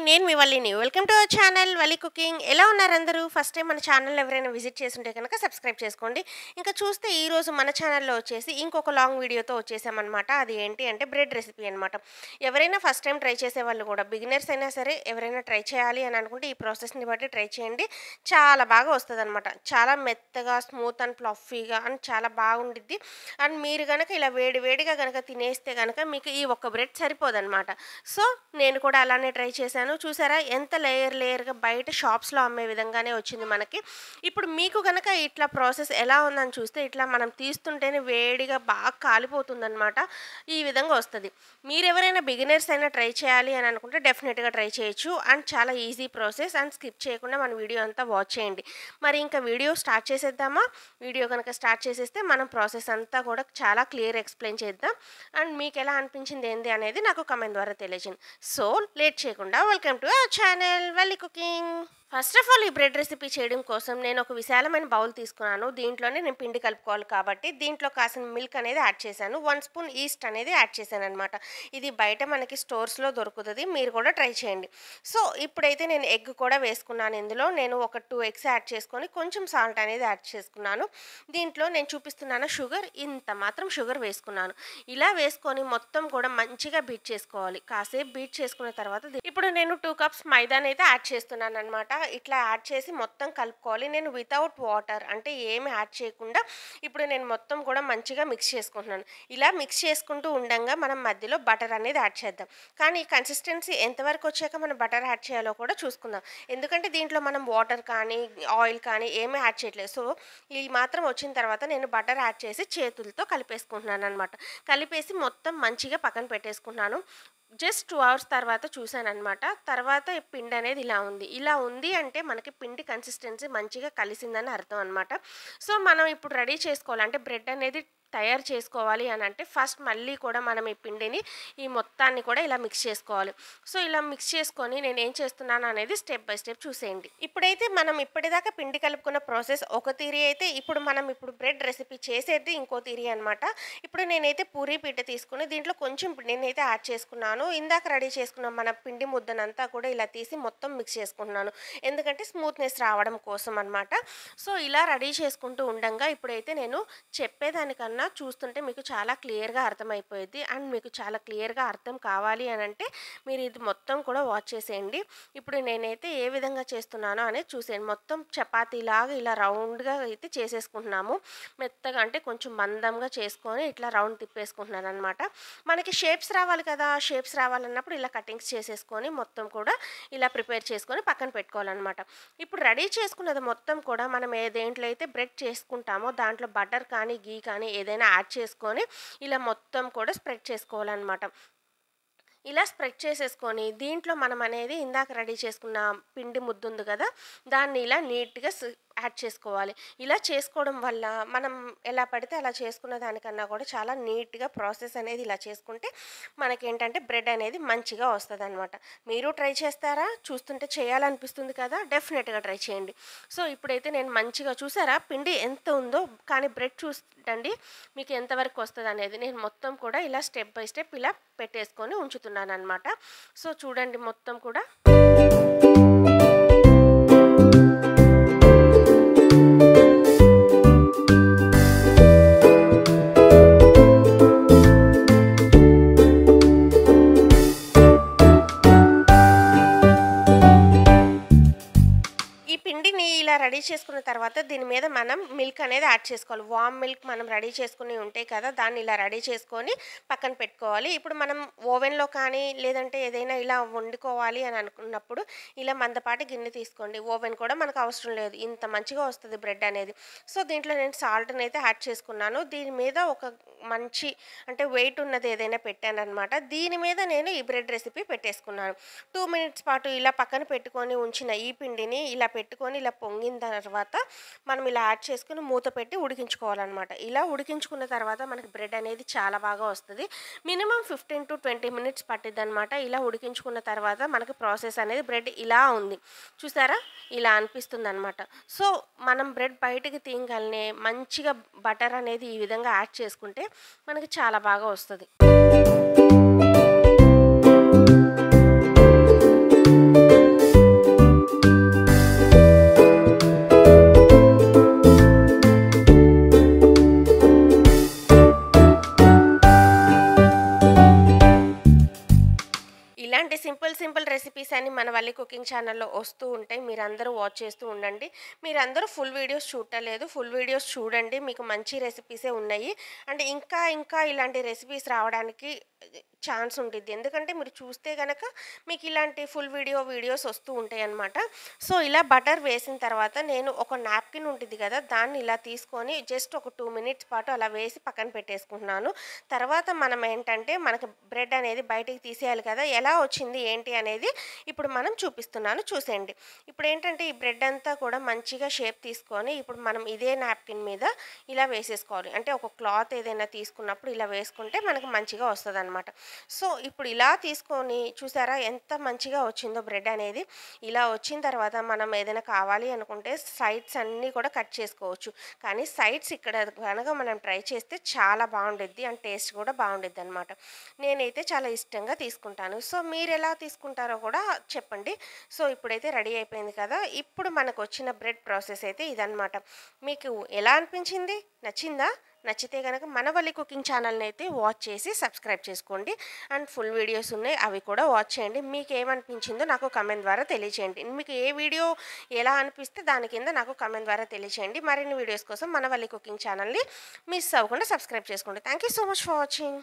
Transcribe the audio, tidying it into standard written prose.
నేను మీ వల్లిని. Welcome to our channel Valli cooking. ఎలా ఉన్నారు అందరూ? ఫస్ట్ టైం మన ఛానల్ ఎవరైనా విజిట్ చేసుంటే కనుక సబ్స్క్రైబ్ చేసుకోండి. ఇంకా చూస్తే ఈరోజు మన ఛానల్‌లో వచ్చేసి ఇంకొక లాంగ్ వీడియోతో వచ్చేసామనమాట. అది ఏంటి అంటే బ్రెడ్ రెసిపీ అనమాట. ఎవరైనా ఫస్ట్ టైం ట్రై చేసేవాళ్ళు కూడా బిగినర్స్ అయినా సరే ఎవరైనా ట్రై చేయాలి అని అనుకుంటే ఈ ప్రాసెస్‌ని బట్టి ట్రై చేయండి. చాలా బాగా వస్తదనమాట. చాలా మెత్తగా, స్మూత్ అండ్ ఫ్లఫీగా అండ్ చాలా బాగుండిద్ది. అండ్ మీరు గనక ఇలా వేడి వేడిగా గనక తినేస్తే గనక మీకు ఈ ఒక్క బ్రెడ్ సరిపోదనమాట. సో, నేను కూడా అలానే ట్రై చేశాను. చూసారా ఎంత లేయర్‌గా బయట షాప్స్‌లో అమ్మే విధంగానే వచ్చింది మనకి. ఇప్పుడు మీకు గనక ఇట్లా ప్రాసెస్ ఎలా ఉందని చూస్తే ఇట్లా మనం తీస్తుంటేనే వేడిగా బాగా కాలిపోతుందనమాట. ఈ విధంగా వస్తది. మీరెవరైనా బిగినర్స్ అయినా ట్రై చేయాలి అని అనుకుంటే డెఫినెట్‌గా ట్రై చేయొచ్చు. అండ్ చాలా ఈజీ ప్రాసెస్ అండ్ స్కిప్ చేయకుండా మన వీడియో అంతా వాచ్ చేయండి. మరి ఇంకా వీడియో స్టార్ట్ చేసేద్దామా? వీడియో కనుక స్టార్ట్ చేసేస్తే మనం ప్రాసెస్ అంతా కూడా చాలా క్లియర్ ఎక్స్‌ప్లెయిన్ చేద్దాం. అండ్ మీకెలా అనిపించింది ఏంది అనేది నాకు కామెంట్ ద్వారా తెలియజేయండి. సో, లేట్ చేయకుండా welcome to our channel Valli cooking. First of all ఈ బ్రెడ్ రెసిపీ చేయడం కోసం నేను ఒక విశాలమైన బౌల్ తీసుకున్నాను. దీంట్లోనే నేను పిండి కలుపుకోవాలి కాబట్టి దీంట్లో కాసిన మిల్క్ అనేది యాడ్ చేశాను. 1 స్పూన్ ఈస్ట్ అనేది యాడ్ చేశాననమాట. ఇది బయట మనకి స్టోర్స్‌లో దొరుకుతది. మీరు కూడా ట్రై చేయండి. సో, ఇప్పుడైతే నేను ఎగ్ కూడా వేసుకున్నాను ఇందులో. నేను ఒక 2 ఎగ్స్ యాడ్ చేసుకొని కొంచెం సాల్ట్ అనేది యాడ్ చేసుకున్నాను. దీంట్లో నేను చూపిస్తున్నాను షుగర్ ఇంత మాత్రం షుగర్ వేసుకున్నాను. ఇలా వేసుకొని మొత్తం కూడా మంచిగా బీట్ చేసుకోవాలి. కాసేపు బీట్ చేసుకున్న తర్వాత ఇప్పుడు నేను 2 కప్స్ మైదానైతే యాడ్ చేస్తున్నాననమాట. ఇట్లా యాడ్ చేసి మొత్తం కలుపుకోవాలి. నేను వితౌట్ వాటర్ అంటే ఏమి యాడ్ చేయకుండా ఇప్పుడు నేను మొత్తం కూడా మంచిగా మిక్స్ చేసుకుంటున్నాను. ఇలా మిక్స్ చేసుకుంటూ ఉండంగా మనం మధ్యలో బటర్ అనేది యాడ్ చేద్దాం. కానీ కన్సిస్టెన్సీ ఎంతవరకు వచ్చాక మనం బటర్ యాడ్ చేయాలో కూడా చూసుకుందాం. ఎందుకంటే దీంట్లో మనం వాటర్ కానీ ఆయిల్ కానీ ఏమీ యాడ్ చేయట్లేదు. సో, ఈ మాత్రం వచ్చిన తర్వాత నేను బటర్ యాడ్ చేసి చేతులతో కలిపేసుకుంటున్నాను అనమాట. కలిపేసి మొత్తం మంచిగా పక్కన పెట్టేసుకున్నాను. జస్ట్ 2 అవర్స్ తర్వాత చూసాననమాట. తర్వాత ఈ పిండి అనేది ఇలా ఉంది. ఇలా ఉంది అంటే మనకి పిండి కన్సిస్టెన్సీ మంచిగా కలిసిందని అర్థం అనమాట. సో, మనం ఇప్పుడు రెడీ చేసుకోవాలి. అంటే బ్రెడ్ అనేది తయారు చేసుకోవాలి అని అంటే ఫస్ట్ మళ్ళీ కూడా మనం ఈ పిండిని ఈ మొత్తాన్ని కూడా ఇలా మిక్స్ చేసుకోవాలి. సో, ఇలా మిక్స్ చేసుకొని నేను ఏం చేస్తున్నాను అనేది స్టెప్ బై స్టెప్ చూసేయండి. ఇప్పుడైతే మనం ఇప్పటిదాకా పిండి కలుపుకున్న ప్రాసెస్ ఒక తీరి అయితే ఇప్పుడు బ్రెడ్ రెసిపీ చేసేది ఇంకో తీరి అనమాట. ఇప్పుడు నేనైతే పూరీ పీట తీసుకుని దీంట్లో కొంచెం పిండినైతే యాడ్ చేసుకున్నాను. ఇందాక రెడీ చేసుకున్న మన పిండి ముద్దనంతా కూడా ఇలా తీసి మొత్తం మిక్స్ చేసుకుంటున్నాను. ఎందుకంటే స్మూత్నెస్ రావడం కోసం అనమాట. సో, ఇలా రెడీ చేసుకుంటూ ఉండంగా ఇప్పుడైతే నేను చెప్పేదానికన్నా చూస్తుంటే మీకు చాలా క్లియర్‌గా అర్థమైపోయిద్ది. అండ్ మీకు చాలా క్లియర్‌గా అర్థం కావాలి అని అంటే మీరు ఇది మొత్తం కూడా వాచ్ చేసేయండి. ఇప్పుడు నేనైతే ఏ విధంగా చేస్తున్నానో అనేది చూసేయండి. మొత్తం చపాతీలాగా ఇలా రౌండ్‌గా అయితే చేసేసుకుంటున్నాము. మెత్తగా అంటే కొంచెం మందంగా చేసుకొని ఇట్లా రౌండ్ తిప్పేసుకుంటున్నాను అనమాట. మనకి షేప్స్ రావాలి కదా! షేప్స్ రావాలన్నప్పుడు ఇలా కటింగ్స్ చేసేసుకొని మొత్తం కూడా ఇలా ప్రిపేర్ చేసుకొని పక్కన పెట్టుకోవాలన్నమాట. ఇప్పుడు రెడీ చేసుకున్నది మొత్తం కూడా మనం దేంట్లో అయితే బ్రెడ్ చేసుకుంటామో దాంట్లో బటర్ కానీ ఘీ కానీ ఏదైనా యాడ్ చేసుకొని ఇలా మొత్తం కూడా స్ప్రెడ్ చేసుకోవాలన్నమాట. ఇలా స్ప్రెడ్ చేసేసుకొని దీంట్లో మనం అనేది ఇందాక రెడీ చేసుకున్న పిండి ముద్ద ఉంది కదా! దాన్ని ఇలా నీట్‌గా యాడ్ చేసుకోవాలి. ఇలా చేసుకోవడం వల్ల మనం ఎలా పడితే అలా చేసుకున్న దానికన్నా కూడా చాలా నీట్‌గా ప్రాసెస్ అనేది ఇలా చేసుకుంటే మనకేంటంటే బ్రెడ్ అనేది మంచిగా వస్తదనమాట. మీరు ట్రై చేస్తారా? చూస్తుంటే చేయాలనిపిస్తుంది కదా! డెఫినెట్‌గా ట్రై చేయండి. సో, ఇప్పుడైతే నేను మంచిగా చూసారా పిండి ఎంత ఉందో కానీ బ్రెడ్ చూడండి మీకు ఎంతవరకు వస్తదనేది. నేను మొత్తం కూడా ఇలా స్టెప్ బై స్టెప్ ఇలా పెట్టేసుకొని ఉంచుతున్నాననమాట. సో, చూడండి మొత్తం కూడా ఇలా రెడీ చేసుకున్న తర్వాత దీని మీద మనం మిల్క్ అనేది యాడ్ చేసుకోవాలి. వామ్ మిల్క్ మనం రెడీ చేసుకుని ఉంటాయి కదా! దాన్ని ఇలా రెడీ చేసుకొని పక్కన పెట్టుకోవాలి. ఇప్పుడు మనం ఓవెన్‌లో కానీ లేదంటే ఏదైనా ఇలా వండుకోవాలి అని అనుకున్నప్పుడు ఇలా మందపాటి గిన్నె తీసుకోండి. ఓవెన్ కూడా మనకు అవసరం లేదు. ఇంత మంచిగా వస్తది బ్రెడ్ అనేది. సో, దీంట్లో నేను సాల్ట్‌ని అయితే యాడ్ చేసుకున్నాను. దీని మీద ఒక మంచి అంటే వెయిట్ ఉన్నది ఏదైనా పెట్టాననమాట. దీని మీద నేను ఈ బ్రెడ్ రెసిపీ పెట్టేసుకున్నాను. 2 మినిట్స్ పాటు ఇలా పక్కన పెట్టుకొని ఉంచిన ఈ పిండిని ఇలా పెట్టుకొని ఇలా పొంగిన తర్వాత మనం ఇలా యాడ్ చేసుకొని మూత పెట్టి ఉడికించుకోవాలన్నమాట. ఇలా ఉడికించుకున్న తర్వాత మనకి బ్రెడ్ అనేది చాలా బాగా వస్తది. మినిమం 15-20 మినిట్స్ పట్టిద్దనమాట. ఇలా ఉడికించుకున్న తర్వాత మనకి ప్రాసెస్ అనేది బ్రెడ్ ఇలా ఉంది. చూసారా? ఇలా అనిపిస్తుందనమాట. సో, మనం బ్రెడ్ బయటికి తీయగానే మంచిగా బటర్ అనేది ఈ విధంగా యాడ్ చేసుకుంటే మనకి చాలా బాగా వస్తది. ఇలాంటి సింపుల్ రెసిపీస్ అన్ని మన వల్లి కుకింగ్ ఛానల్‌లో వస్తూ ఉంటాయి. మీరందరూ వాచ్ చేస్తూ ఉండండి. మీరందరూ ఫుల్ వీడియోస్ చూడలేదు. ఫుల్ వీడియోస్ చూడండి. మీకు మంచి రెసిపీసే ఉన్నాయి. అండ్ ఇంకా ఇలాంటి రెసిపీస్ రావడానికి ఛాన్స్ ఉండిద్ది. ఎందుకంటే మీరు చూస్తే గనక మీకు ఇలాంటి ఫుల్ వీడియోస్ వస్తూ ఉంటాయన్నమాట. సో, ఇలా బటర్ వేసిన తర్వాత నేను ఒక నాప్కిన్ ఉండిద్ది కదా! దాన్ని ఇలా తీసుకొని జస్ట్ ఒక 2 మినిట్స్ పాటు అలా వేసి పక్కన పెట్టేసుకుంటున్నాను. తర్వాత మనం ఏంటంటే మనకి బ్రెడ్ అనేది బయటికి తీసేయాలి కదా! ఎలా వచ్చింది ఏంటి అనేది ఇప్పుడు మనం చూపిస్తున్నాను చూసేయండి. ఇప్పుడేంటంటే ఈ బ్రెడ్ అంతా కూడా మంచిగా షేప్ తీసుకొని ఇప్పుడు మనం ఇదే నాప్కిన్ మీద ఇలా వేసేసుకోవాలి. అంటే ఒక క్లాత్ ఏదైనా తీసుకున్నప్పుడు ఇలా వేసుకుంటే మనకు మంచిగా వస్తదనమాట. సో, ఇప్పుడు ఇలా తీసుకొని చూసారా ఎంత మంచిగా వచ్చిందో బ్రెడ్ అనేది. ఇలా వచ్చిన తర్వాత మనం ఏదైనా కావాలి అనుకుంటే సైడ్స్ అన్నీ కూడా కట్ చేసుకోవచ్చు. కానీ సైడ్స్ ఇక్కడ గనక మనం ట్రై చేస్తే చాలా బావుండిద్ది. అండ్ టేస్ట్ కూడా బావుండిద్దనమాట. నేనైతే చాలా ఇష్టంగా తీసుకుంటాను. సో, మీరెలా తీసుకుంటారో కూడా చెప్పండి. సో, ఇప్పుడైతే రెడీ అయిపోయింది కదా! ఇప్పుడు మనకొచ్చిన బ్రెడ్ ప్రాసెస్ అయితే ఇదనమాట. మీకు ఎలా అనిపించింది? నచ్చిందా? నచ్చితే గనక మన వల్లి కుకింగ్ ఛానల్‌ని అయితే వాచ్ చేసి సబ్స్క్రైబ్ చేసుకోండి. అండ్ ఫుల్ వీడియోస్ ఉన్నాయి. అవి కూడా వాచ్ చేయండి. మీకేమనిపించిందో నాకు కామెంట్ ద్వారా తెలియచేయండి. మీకు ఏ వీడియో ఎలా అనిపిస్తే దాని కింద నాకు కామెంట్ ద్వారా తెలియచేయండి. మరిన్ని వీడియోస్ కోసం మన వల్లి కుకింగ్ ఛానల్‌ని మిస్ అవ్వకుండా సబ్స్క్రైబ్ చేసుకోండి. Thank you so much for watching.